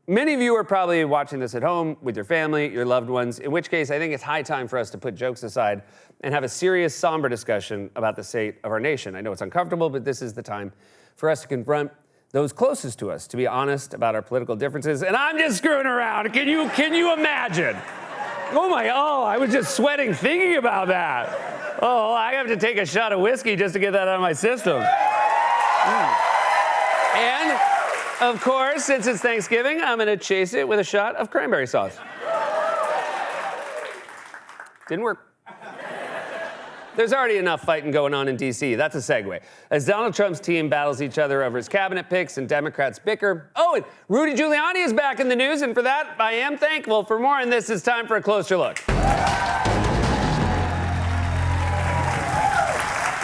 Many of you are probably watching this at home with your family, your loved ones, in which case I think it's high time for us to put jokes aside and have a serious, somber discussion about the state of our nation. I know it's uncomfortable, but this is the time for us to confront those closest to us, to be honest about our political differences. And I'm just screwing around. Can you imagine? I was just sweating thinking about that. Oh, I have to take a shot of whiskey just to get that out of my system. And, of course, since it's Thanksgiving, I'm gonna chase it with a shot of cranberry sauce. Didn't work. There's already enough fighting going on in D.C. That's a segue. As Donald Trump's team battles each other over his cabinet picks and Democrats bicker. Oh, and Rudy Giuliani is back in the news, and for that, I am thankful. For more on this, it's time for a closer look.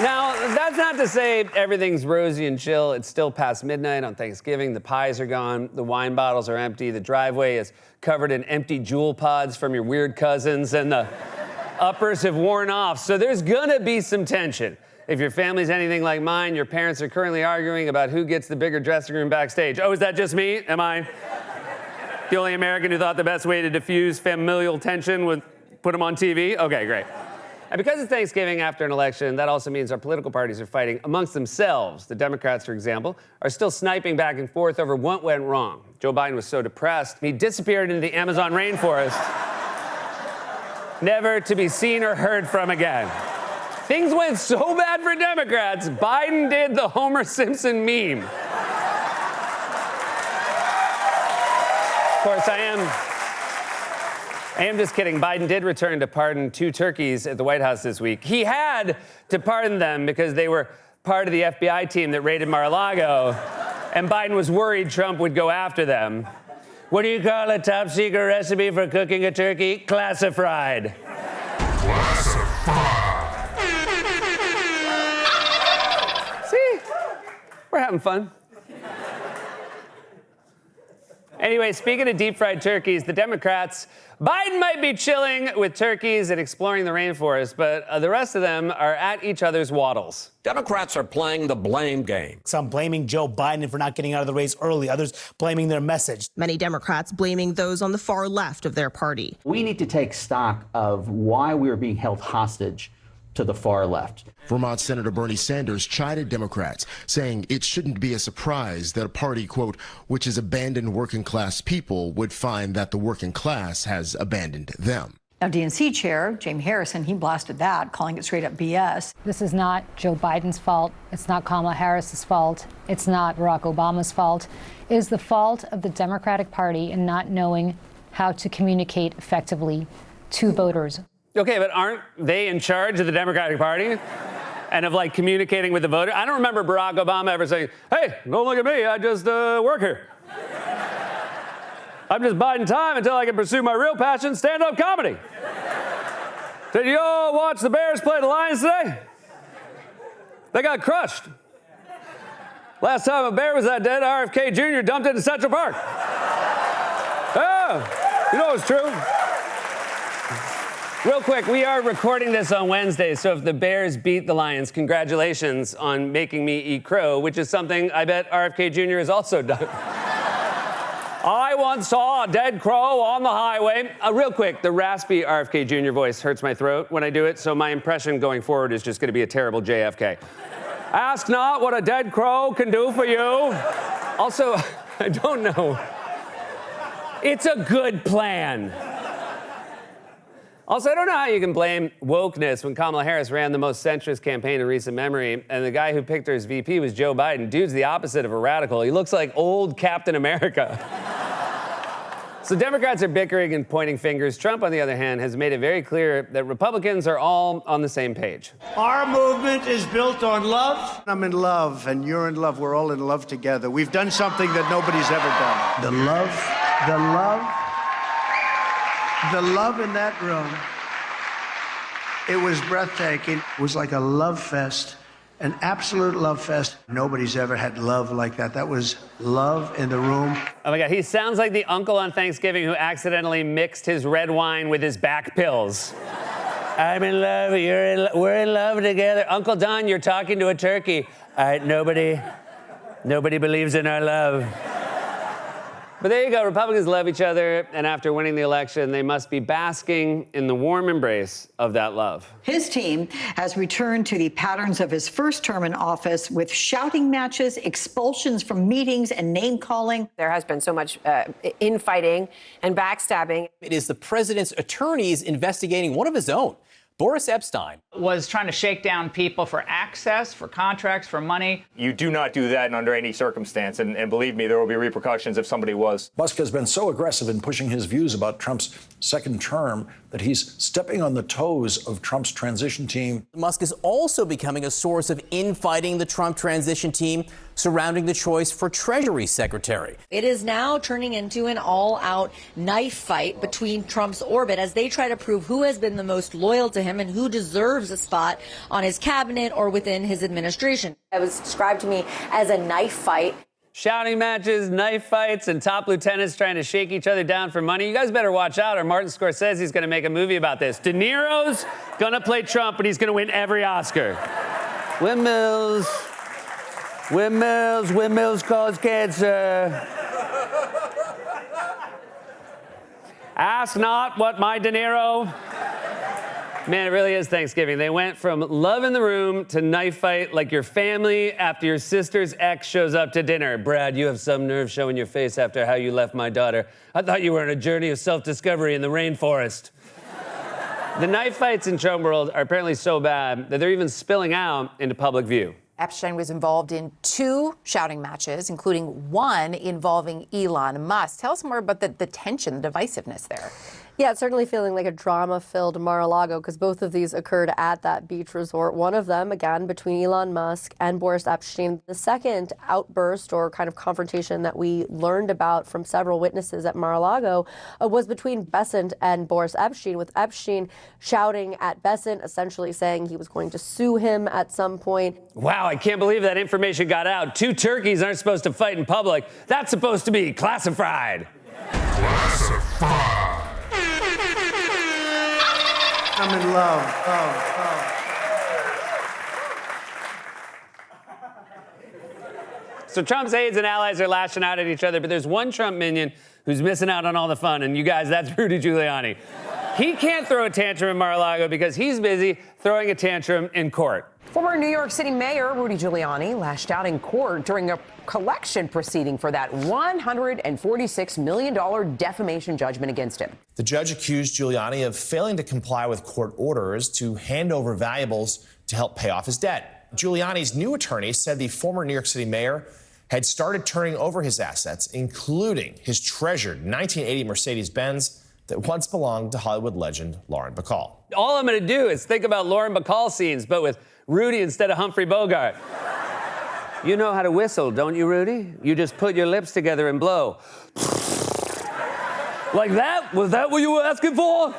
Now, that's not to say everything's rosy and chill. It's still past midnight on Thanksgiving. The pies are gone. The wine bottles are empty. The driveway is covered in empty Jewel pods from your weird cousins, and the uppers have worn off. So there's gonna be some tension. If your family's anything like mine, your parents are currently arguing about who gets the bigger dressing room backstage. Oh, is that just me? Am I the only American who thought the best way to diffuse familial tension was put them on TV? Okay, great. And because it's Thanksgiving after an election, that also means our political parties are fighting amongst themselves. The Democrats, for example, are still sniping back and forth over what went wrong. Joe Biden was so depressed, he disappeared into the Amazon rainforest, never to be seen or heard from again. Things went so bad for Democrats, Biden did the Homer Simpson meme. Of course, I am just kidding. Biden did return to pardon 2 turkeys at the White House this week. He had to pardon them because they were part of the FBI team that raided Mar-a-Lago, and Biden was worried Trump would go after them. What do you call a top secret recipe for cooking a turkey? Classified. See? We're having fun. Anyway, speaking of deep-fried turkeys, the Democrats, Biden might be chilling with turkeys and exploring the rainforest, but the rest of them are at each other's waddles. Democrats are playing the blame game. Some blaming Joe Biden for not getting out of the race early, others blaming their message. Many Democrats blaming those on the far left of their party. We need to take stock of why we are being held hostage to the far left. Vermont Senator Bernie Sanders chided Democrats, saying it shouldn't be a surprise that a party, quote, which has abandoned working class people would find that the working class has abandoned them. Now, DNC chair James Harrison, he blasted that, calling it straight up BS. This is not Joe Biden's fault. It's not Kamala Harris's fault. It's not Barack Obama's fault. It is the fault of the Democratic Party in not knowing how to communicate effectively to voters. Okay, but aren't they in charge of the Democratic Party and of, communicating with the voter? I don't remember Barack Obama ever saying, hey, don't look at me, I just work here. I'm just biding time until I can pursue my real passion, stand-up comedy. Did you all watch the Bears play the Lions today? They got crushed. Last time a bear was that dead, RFK Jr. dumped it in Central Park. Yeah, you know it's true. Real quick, we are recording this on Wednesday, so if the Bears beat the Lions, congratulations on making me eat crow, which is something I bet RFK Jr. has also done. I once saw a dead crow on the highway. Real quick, the raspy RFK Jr. voice hurts my throat when I do it, so my impression going forward is just going to be a terrible JFK. Ask not what a dead crow can do for you. Also, I don't know. It's a good plan. Also, I don't know how you can blame wokeness when Kamala Harris ran the most centrist campaign in recent memory, and the guy who picked her as VP was Joe Biden. Dude's the opposite of a radical. He looks like old Captain America. So Democrats are bickering and pointing fingers. Trump, on the other hand, has made it very clear that Republicans are all on the same page. Our movement is built on love. I'm in love, and you're in love. We're all in love together. We've done something that nobody's ever done. The love in that room, it was breathtaking. It was like a love fest, an absolute love fest. Nobody's ever had love like that. That was love in the room. Oh my God, he sounds like the uncle on Thanksgiving who accidentally mixed his red wine with his back pills. I'm in love, we're in love together. Uncle Don, you're talking to a turkey. All right, nobody believes in our love. But there you go. Republicans love each other, and after winning the election, they must be basking in the warm embrace of that love. His team has returned to the patterns of his first term in office with shouting matches, expulsions from meetings, and name-calling. There has been so much infighting and backstabbing. It is the president's attorneys investigating one of his own. Boris Epshteyn was trying to shake down people for access, for contracts, for money. You do not do that under any circumstance, and believe me, there will be repercussions if somebody was. Musk has been so aggressive in pushing his views about Trump's second term that he's stepping on the toes of Trump's transition team. Musk is also becoming a source of infighting the Trump transition team surrounding the choice for Treasury Secretary. It is now turning into an all-out knife fight between Trump's orbit as they try to prove who has been the most loyal to him and who deserves a spot on his cabinet or within his administration. It was described to me as a knife fight. Shouting matches, knife fights, and top lieutenants trying to shake each other down for money. You guys better watch out, or Martin Scorsese's going to make a movie about this. De Niro's going to play Trump, but he's going to win every Oscar. Windmills. Windmills. Windmills cause cancer. Ask not what my De Niro... Man, it really is Thanksgiving. They went from love in the room to knife fight like your family after your sister's ex shows up to dinner. Brad, you have some nerve showing your face after how you left my daughter. I thought you were on a journey of self-discovery in the rainforest. The knife fights in Trump world are apparently so bad that they're even spilling out into public view. Epshteyn was involved in 2 shouting matches, including one involving Elon Musk. Tell us more about the tension, the divisiveness there. Yeah, it's certainly feeling like a drama-filled Mar-a-Lago because both of these occurred at that beach resort. One of them, again, between Elon Musk and Boris Epshteyn. The second outburst or kind of confrontation that we learned about from several witnesses at Mar-a-Lago was between Bessent and Boris Epshteyn, with Epshteyn shouting at Bessent, essentially saying he was going to sue him at some point. Wow, I can't believe that information got out. 2 turkeys aren't supposed to fight in public. That's supposed to be classified. Classified. I'm in love. So Trump's aides and allies are lashing out at each other, but there's one Trump minion who's missing out on all the fun, and you guys, that's Rudy Giuliani. He can't throw a tantrum in Mar-a-Lago because he's busy throwing a tantrum in court. Former New York City Mayor Rudy Giuliani lashed out in court during a collection proceeding for that $146 million defamation judgment against him. The judge accused Giuliani of failing to comply with court orders to hand over valuables to help pay off his debt. Giuliani's new attorney said the former New York City mayor had started turning over his assets, including his treasured 1980 Mercedes-Benz that once belonged to Hollywood legend Lauren Bacall. All I'm going to do is think about Lauren Bacall scenes, but with Rudy instead of Humphrey Bogart. You know how to whistle, don't you, Rudy? You just put your lips together and blow. Like that? Was that what you were asking for?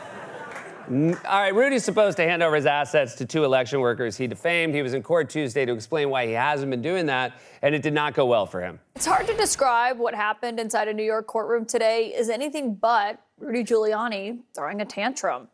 All right, Rudy's supposed to hand over his assets to 2 election workers he defamed. He was in court Tuesday to explain why he hasn't been doing that, and it did not go well for him. It's hard to describe what happened inside a New York courtroom today as anything but Rudy Giuliani throwing a tantrum.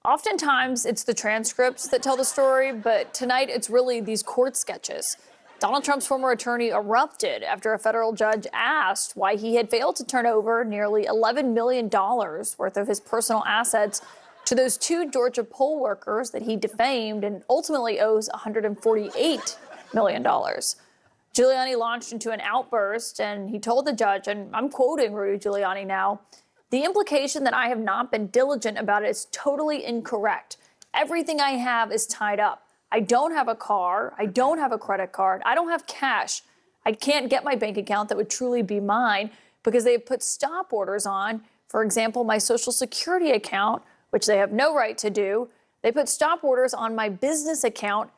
Oftentimes, it's the transcripts that tell the story, but tonight it's really these court sketches. Donald Trump's former attorney erupted after a federal judge asked why he had failed to turn over nearly $11 million worth of his personal assets to those 2 Georgia poll workers that he defamed and ultimately owes $148 million. Giuliani launched into an outburst, and he told the judge, and I'm quoting Rudy Giuliani now, "The implication that I have not been diligent about it is totally incorrect. Everything I have is tied up. I don't have a car. I don't have a credit card. I don't have cash. I can't get my bank account that would truly be mine because they have put stop orders on, for example, my Social Security account, which they have no right to do. They put stop orders on my business account.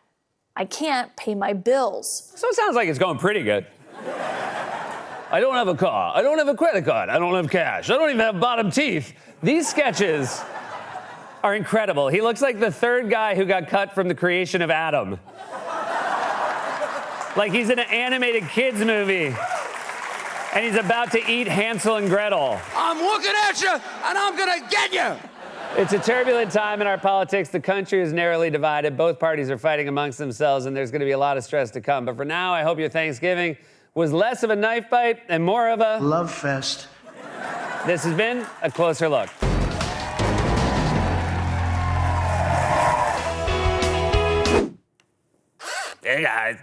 I can't pay my bills." So it sounds like it's going pretty good. I don't have a car. I don't have a credit card. I don't have cash. I don't even have bottom teeth. These sketches are incredible. He looks like the 3rd guy who got cut from the creation of Adam. Like he's in an animated kids movie and he's about to eat Hansel and Gretel. I'm looking at you and I'm gonna get you. It's a turbulent time in our politics. The country is narrowly divided. Both parties are fighting amongst themselves, and there's going to be a lot of stress to come. But for now, I hope your Thanksgiving was less of a knife fight and more of a love fest, This has been A Closer Look. Hey, guys.